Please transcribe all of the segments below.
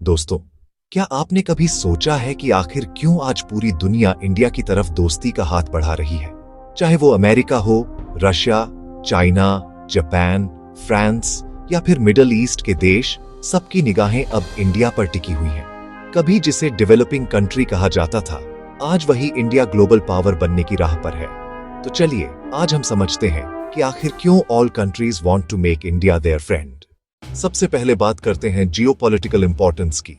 दोस्तों, क्या आपने कभी सोचा है कि आखिर क्यों आज पूरी दुनिया इंडिया की तरफ दोस्ती का हाथ बढ़ा रही है? चाहे वो अमेरिका हो, रशिया, चाइना, जापान, फ्रांस या फिर मिडल ईस्ट के देश, सबकी निगाहें अब इंडिया पर टिकी हुई हैं। कभी जिसे डेवलपिंग कंट्री कहा जाता था, आज वही इंडिया ग्लोबल पावर बनने की राह पर है। तो चलिए, आज हम समझते हैं कि आखिर क्यों all countries want to make India their friend. सबसे पहले बात करते हैं जियोपॉलिटिकल इंपॉर्टेंस की।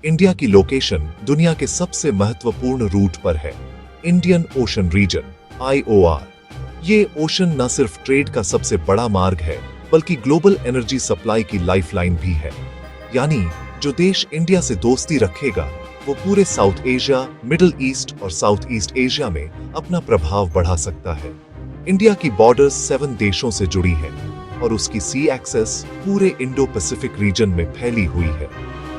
इंडिया की लोकेशन दुनिया के सबसे महत्वपूर्ण रूट पर है। Indian Ocean region (IOR). ये ओशन न सिर्फ ट्रेड का सबसे बड़ा मार्ग है, बल्कि ग्लोबल एनर्जी सप्लाई की लाइफलाइन भी है। यानी जो देश इंडिया से दोस्ती रखेगा, वो पूरे साउथ एशिया, मिडिल ईस्ट और साउथ ईस्ट एशिया में अपना प्रभाव बढ़ा सकता है। इंडिया की बॉर्डर्स 7 देशों से जुड़ी है और उसकी सी एक्सेस पूरे इंडो पैसिफिक रीजन में फैली हुई है।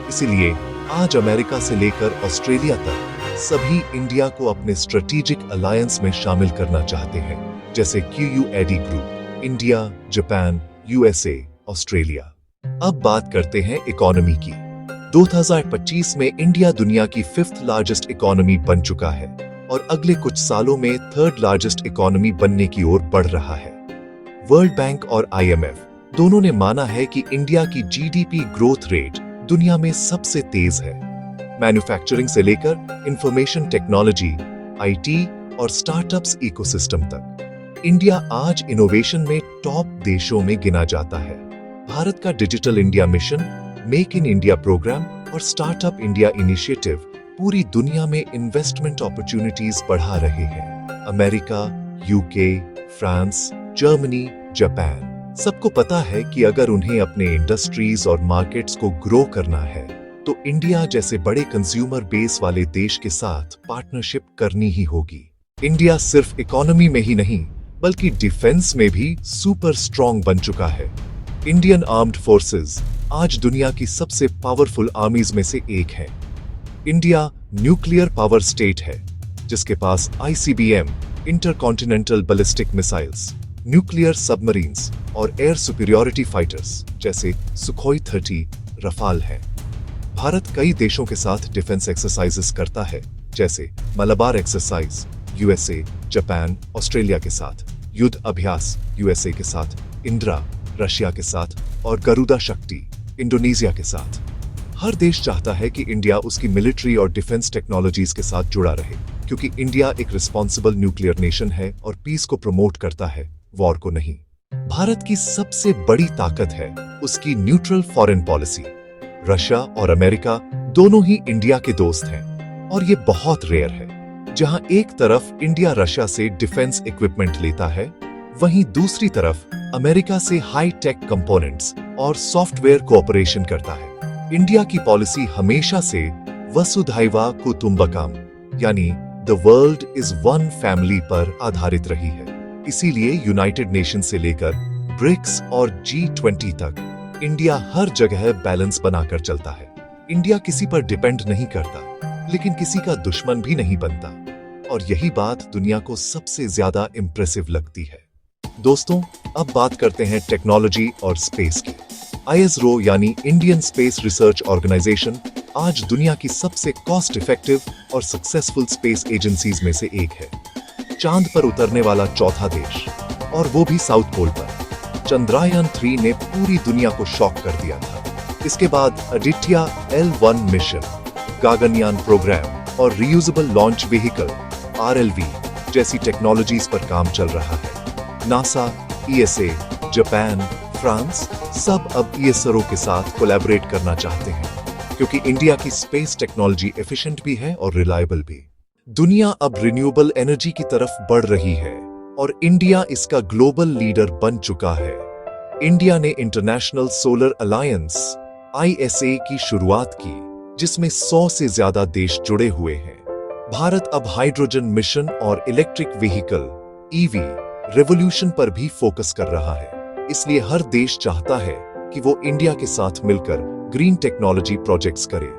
इसीलिए आज अमेरिका से लेकर ऑस्ट्रेलिया तक सभी इंडिया को अपने स्ट्रेटेजिक अलायंस में शामिल करना चाहते हैं, जैसे QUAD group, India, Japan, USA, Australia. अब बात करते हैं इकोनॉमी की। 2025 में इंडिया दुनिया की 5th लार्जेस्ट इकोनॉमी बन चुका है और अगले कुछ सालों में 3rd लार्जेस्ट इकोनॉमी बनने की ओर बढ़ रहा है। वर्ल्ड बैंक और IMF दोनों ने माना है कि इंडिया की GDP ग्रोथ रेट दुनिया में सबसे तेज है। मैन्युफैक्चरिंग से लेकर इंफॉर्मेशन टेक्नोलॉजी, IT और स्टार्टअप्स इकोसिस्टम तक इंडिया आज इनोवेशन में टॉप देशों में गिना जाता है। भारत का digital India mission, make in India programme और स्टार्टअप इंडिया इनिशिएटिव पूरी दुनिया में इन्वेस्टमेंट अपॉर्चुनिटीज बढ़ा रहे हैं। America, UK, France, Germany, Japan सबको पता है कि अगर उन्हें अपने इंडस्ट्रीज और मार्केट्स को ग्रो करना है, तो इंडिया जैसे बड़े कंज्यूमर बेस वाले देश के साथ पार्टनरशिप करनी ही होगी। इंडिया सिर्फ इकोनॉमी में ही नहीं, बल्कि डिफेंस में भी सुपर स्ट्रॉन्ग बन चुका है। इंडियन आर्म्ड फोर्सेस आज दुनिया की सबसे पावरफुल आर्मीज में से एक है। इंडिया न्यूक्लियर पावर स्टेट है, जिसके पास ICBM, intercontinental ballistic missiles, nuclear submarines और एयर सुपीरियॉरिटी फाइटर्स जैसे सुखोई 30, रफाल हैं। भारत कई देशों के साथ डिफेंस एक्सरसाइजेस करता है, जैसे Malabar exercise USA, Japan, Australia के साथ, युद्ध अभ्यास USA के साथ, इंद्रा रशिया के साथ और गरुदा शक्ति इंडोनेशिया के साथ। हर देश चाहता है कि इंडिया उसकी मिलिट्री और डिफेंस टेक्नोलॉजीज के साथ जुड़ा रहे, क्योंकि इंडिया एक रिस्पॉन्सिबल न्यूक्लियर नेशन है और पीस को प्रमोट करता है, वॉर को नहीं। भारत की सबसे बड़ी ताकत है उसकी न्यूट्रल फॉरेन पॉलिसी। रशिया और अमेरिका दोनों ही इंडिया के दोस्त हैं और ये बहुत रेयर है। जहां एक तरफ इंडिया रशिया से डिफेंस इक्विपमेंट लेता है, वहीं दूसरी तरफ अमेरिका से हाई टेक कंपोनेंट्स और सॉफ्टवेयर कोऑपरेशन करता है। इंडिया की पॉलिसी हमेशा से वसुधैव कुटुंबकम यानी the world is one family पर आधारित रही है। इसीलिए यूनाइटेड नेशन से लेकर ब्रिक्स और G20 तक इंडिया हर जगह बैलेंस बनाकर चलता है। इंडिया किसी पर डिपेंड नहीं करता, लेकिन किसी का दुश्मन भी नहीं बनता, और यही बात दुनिया को सबसे ज्यादा इंप्रेसिव लगती है। दोस्तों, अब बात करते हैं टेक्नोलॉजी और स्पेस की। ISRO यानी इंडियन स्पेस रिसर्च ऑर्गेनाइजेशन आज दुनिया की सबसे कॉस्ट इफेक्टिव और सक्सेसफुल स्पेस एजेंसीज में से एक है। चांद पर उतरने वाला चौथा देश, और वो भी साउथ पोल पर। चंद्रयान 3 ने पूरी दुनिया को शॉक कर दिया था। इसके बाद Aditya L1 mission, Gaganyaan programme और रीयूजेबल लॉन्च व्हीकल RLV जैसी टेक्नोलॉजीज पर काम चल रहा है। नासा, ESA, जापान, फ्रांस सब अब ISRO के साथ कोलैबोरेट करना चाहते हैं, क्योंकि इंडिया की स्पेस टेक्नोलॉजी एफिशिएंट भी है और रिलायबल भी। दुनिया अब रिन्यूएबल एनर्जी की तरफ बढ़ रही है और इंडिया इसका ग्लोबल लीडर बन चुका है। इंडिया ने इंटरनेशनल सोलर अलायंस ISA की शुरुआत की, जिसमें 100 से ज्यादा देश जुड़े हुए हैं। भारत अब हाइड्रोजन मिशन और इलेक्ट्रिक व्हीकल EV रेवोल्यूशन पर भी फोकस कर रहा है। इसलिए हर देश चाहता है कि वो इंडिया के साथ मिलकर ग्रीन टेक्नोलॉजी प्रोजेक्ट्स करे।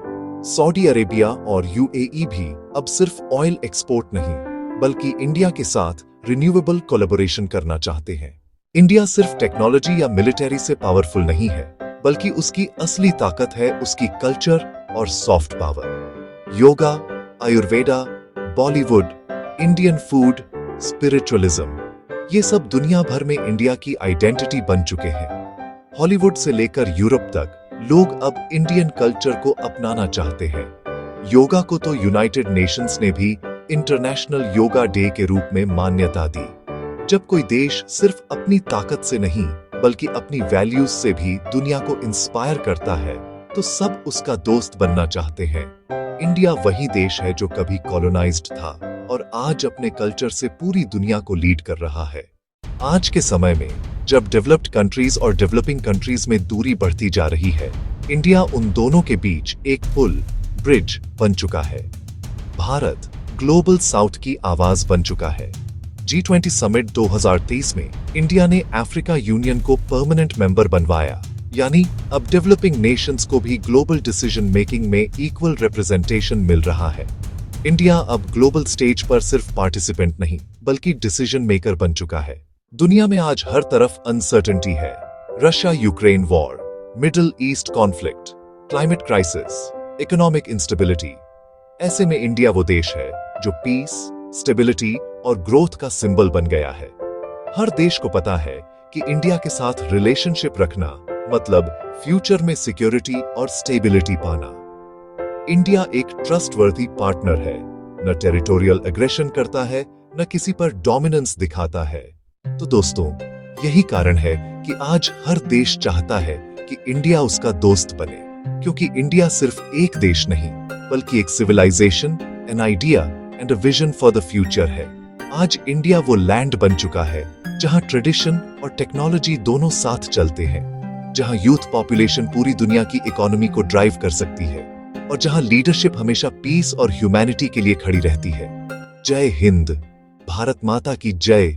सऊदी अरेबिया और UAE भी अब सिर्फ ऑयल एक्सपोर्ट नहीं, बल्कि इंडिया के साथ रिन्यूएबल कोलैबोरेशन करना चाहते हैं। इंडिया सिर्फ टेक्नोलॉजी या मिलिट्री से पावरफुल नहीं है, बल्कि उसकी असली ताकत है उसकी कल्चर, और soft power. Yoga, Ayurveda, Bollywood, Indian food, spiritualism, ये सब दुनिया भर में इंडिया की आइडेंटिटी बन चुके हैं। हॉलीवुड से लेकर यूरोप तक लोग अब इंडियन कल्चर को अपनाना चाहते हैं। योगा को तो यूनाइटेड नेशंस ने भी इंटरनेशनल योगा डे के रूप में मान्यता दी। जब कोई देश सिर्फ अपनी ताकत से नहीं बल्कि अपनी वैल्यूज से भी दुनिया को इंस्पायर करता है तो सब उसका दोस्त बनना चाहते हैं। इंडिया वही देश है जो कभी कॉलोनाइज्ड था और आज अपने कल्चर से पूरी दुनिया को लीड कर रहा है। आज के समय में जब डेवलप्ड कंट्रीज और डेवलपिंग कंट्रीज में दूरी बढ़ती जा रही है, इंडिया उन दोनों के बीच एक पुल, ब्रिज बन चुका है। भारत ग्लोबल साउथ की आवाज बन चुका है। G20 समिट 2023 में इंडिया ने अफ्रीका यूनियन को परमानेंट मेंबर बनवाया, यानी अब डेवलपिंग नेशंस को भी ग्लोबल डिसीजन मेकिंग में इक्वल रिप्रेजेंटेशन मिल रहा है। इंडिया अब ग्लोबल स्टेज पर सिर्फ पार्टिसिपेंट नहीं बल्कि डिसीजन मेकर बन चुका है। दुनिया में आज हर तरफ अनसर्टेनिटी है। Russia Ukraine war, middle east conflict, climate crisis, economic instability. ऐसे में इंडिया वो देश है जो पीस, स्टेबिलिटी और ग्रोथ का सिंबल बन गया है। हर देश को पता है कि इंडिया के साथ रिलेशनशिप रखना मतलब फ्यूचर में सिक्योरिटी और स्टेबिलिटी पाना। इंडिया एक ट्रस्टवर्दी पार्टनर है, न टेरिटोरियल एग्रेशन करता है, न किसी पर डोमिनेंस दिखाता है। तो दोस्तों, यही कारण है कि आज हर देश चाहता है कि इंडिया उसका दोस्त बने, क्योंकि इंडिया सिर्फ एक देश नहीं बल्कि एक civilisation, an idea and a vision for the future है। आज इंडिया वो लैंड बन चुका है जहां ट्रेडिशन और टेक्नोलॉजी दोनों साथ चलते हैं, जहां यूथ पॉपुलेशन पूरी दुनिया की इकोनॉमी को ड्राइव कर सकती है और जहां लीडरशिप हमेशा पीस और ह्यूमैनिटी के लिए खड़ी रहती है। जय हिंद, भारत माता की जय।